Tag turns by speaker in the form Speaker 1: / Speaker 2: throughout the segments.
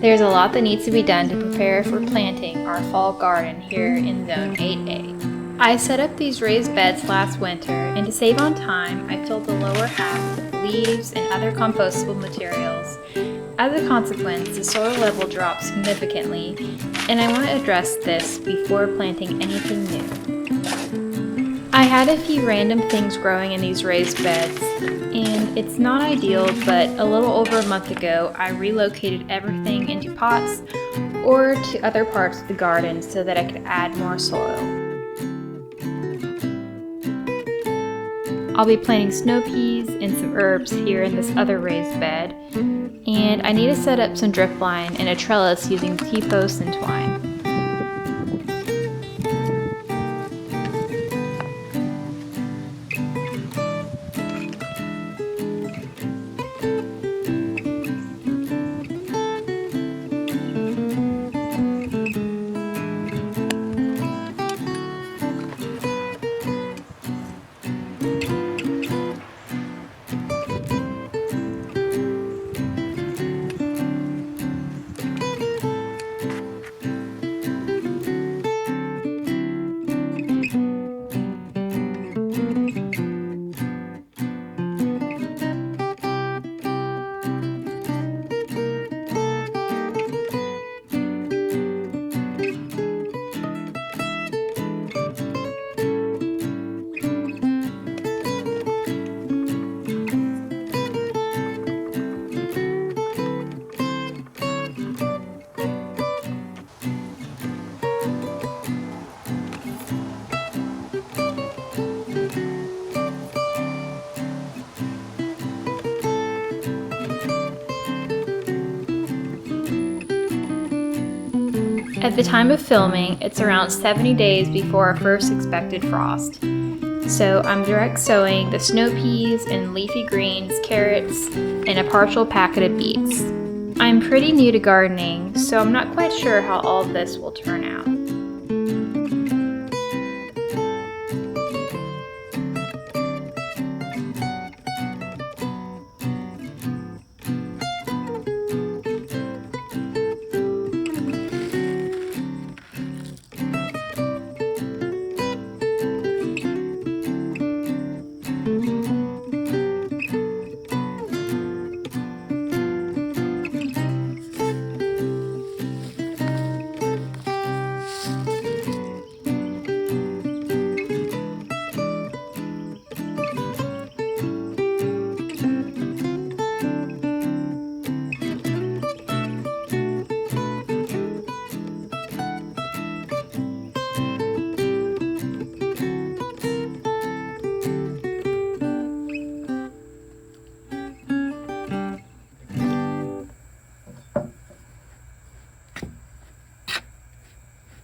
Speaker 1: There's a lot that needs to be done to prepare for planting our fall garden here in Zone 8A. I set up these raised beds last winter, and to save on time, I filled the lower half with leaves and other compostable materials. As a consequence, the soil level dropped significantly, and I want to address this before planting anything new. I had a few random things growing in these raised beds, and it's not ideal, but a little over a month ago, I relocated everything into pots or to other parts of the garden so that I could add more soil. I'll be planting snow peas and some herbs here in this other raised bed, and I need to set up some drip line and a trellis using T-posts and twine. At the time of filming, it's around 70 days before our first expected frost. So I'm direct sowing the snow peas and leafy greens, carrots, and a partial packet of beets. I'm pretty new to gardening, so I'm not quite sure how all of this will turn out.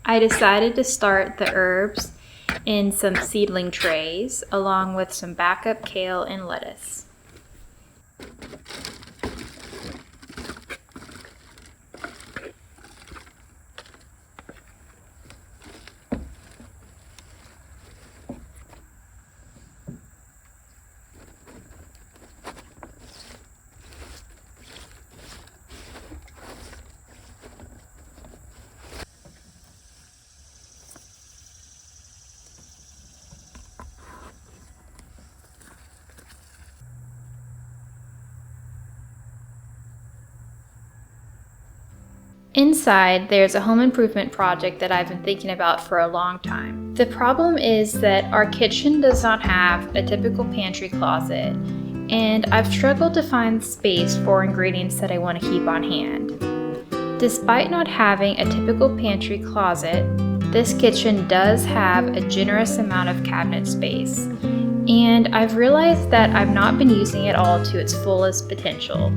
Speaker 1: I decided to start the herbs in some seedling trays, along with some backup kale and lettuce. Inside, there's a home improvement project that I've been thinking about for a long time. The problem is that our kitchen does not have a typical pantry closet, and I've struggled to find space for ingredients that I want to keep on hand. Despite not having a typical pantry closet, this kitchen does have a generous amount of cabinet space, and I've realized that I've not been using it all to its fullest potential.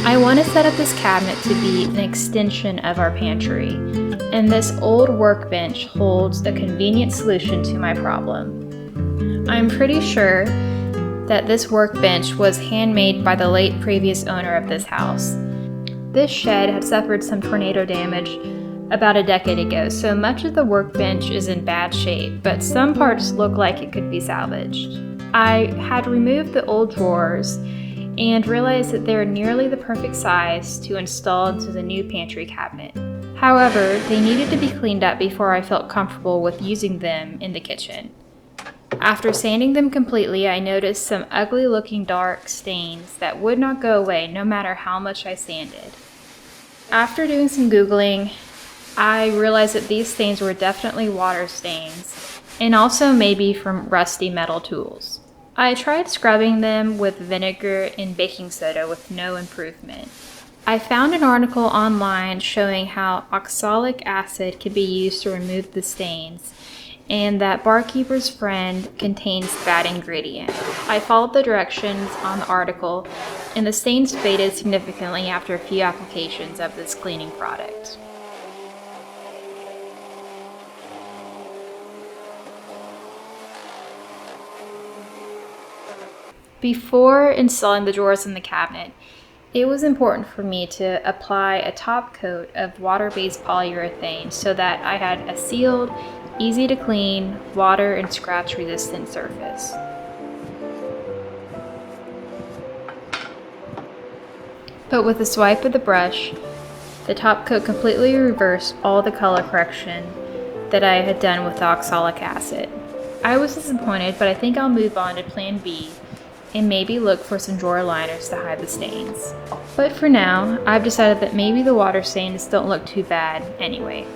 Speaker 1: I want to set up this cabinet to be an extension of our pantry, and this old workbench holds a convenient solution to my problem. I'm pretty sure that this workbench was handmade by the late previous owner of this house. This shed had suffered some tornado damage about a decade ago, so much of the workbench is in bad shape, but some parts look like it could be salvaged. I had removed the old drawers and realized that they're nearly the perfect size to install into the new pantry cabinet. However, they needed to be cleaned up before I felt comfortable with using them in the kitchen. After sanding them completely, I noticed some ugly looking dark stains that would not go away no matter how much I sanded. After doing some Googling, I realized that these stains were definitely water stains and also maybe from rusty metal tools. I tried scrubbing them with vinegar and baking soda with no improvement. I found an article online showing how oxalic acid could be used to remove the stains, and that Barkeeper's Friend contains that ingredient. I followed the directions on the article, and the stains faded significantly after a few applications of this cleaning product. Before installing the drawers in the cabinet, it was important for me to apply a top coat of water-based polyurethane so that I had a sealed, easy to clean, water and scratch resistant surface. But with a swipe of the brush, the top coat completely reversed all the color correction that I had done with the oxalic acid. I was disappointed, but I think I'll move on to plan B and maybe look for some drawer liners to hide the stains. But for now, I've decided that maybe the water stains don't look too bad anyway.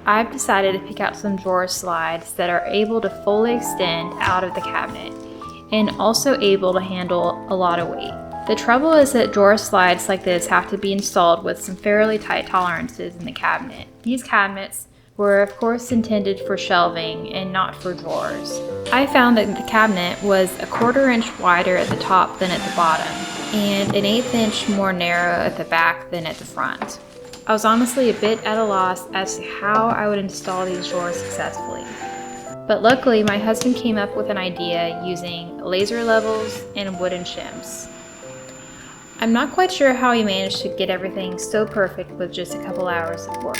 Speaker 1: I've decided to pick out some drawer slides that are able to fully extend out of the cabinet and also able to handle a lot of weight. The trouble is that drawer slides like this have to be installed with some fairly tight tolerances in the cabinet. These cabinets were of course intended for shelving and not for drawers. I found that the cabinet was a 1/4 inch wider at the top than at the bottom and an 1/8 inch more narrow at the back than at the front. I was honestly a bit at a loss as to how I would install these drawers successfully. But luckily, my husband came up with an idea using laser levels and wooden shims. I'm not quite sure how he managed to get everything so perfect with just a couple hours of work.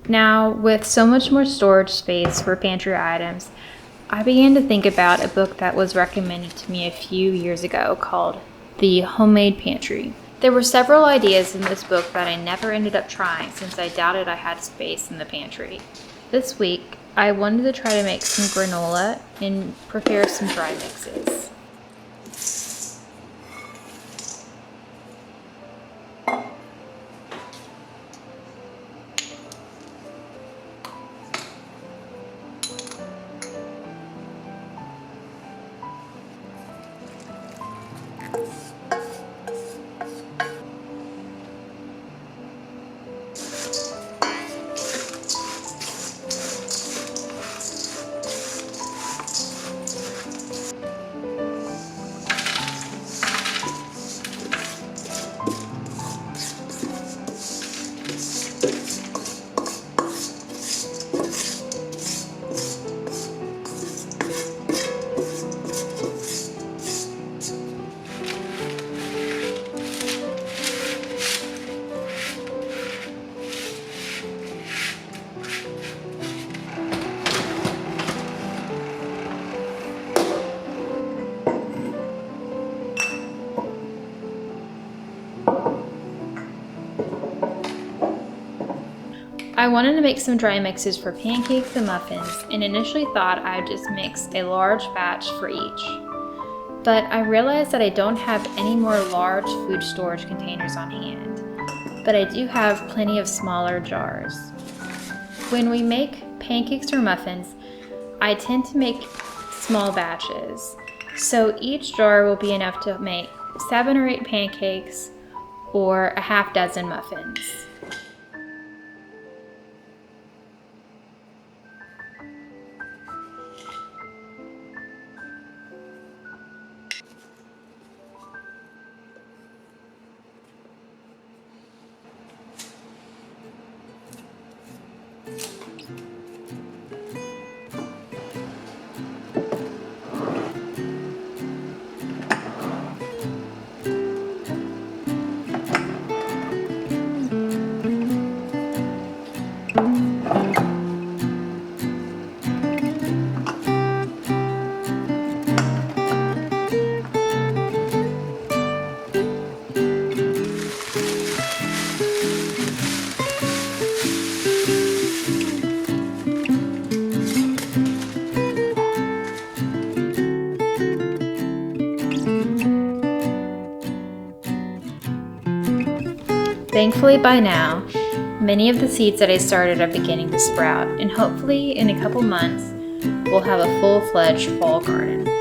Speaker 1: Now, with so much more storage space for pantry items, I began to think about a book that was recommended to me a few years ago called The Homemade Pantry. There were several ideas in this book that I never ended up trying since I doubted I had space in the pantry. This week, I wanted to try to make some granola and prepare some dry mixes. I wanted to make some dry mixes for pancakes and muffins, and initially thought I would just mix a large batch for each. But I realized that I don't have any more large food storage containers on hand, but I do have plenty of smaller jars. When we make pancakes or muffins, I tend to make small batches, so each jar will be enough to make 7 or 8 pancakes or a half dozen muffins. Thankfully by now, many of the seeds that I started are beginning to sprout, and hopefully in a couple months, we'll have a full-fledged fall garden.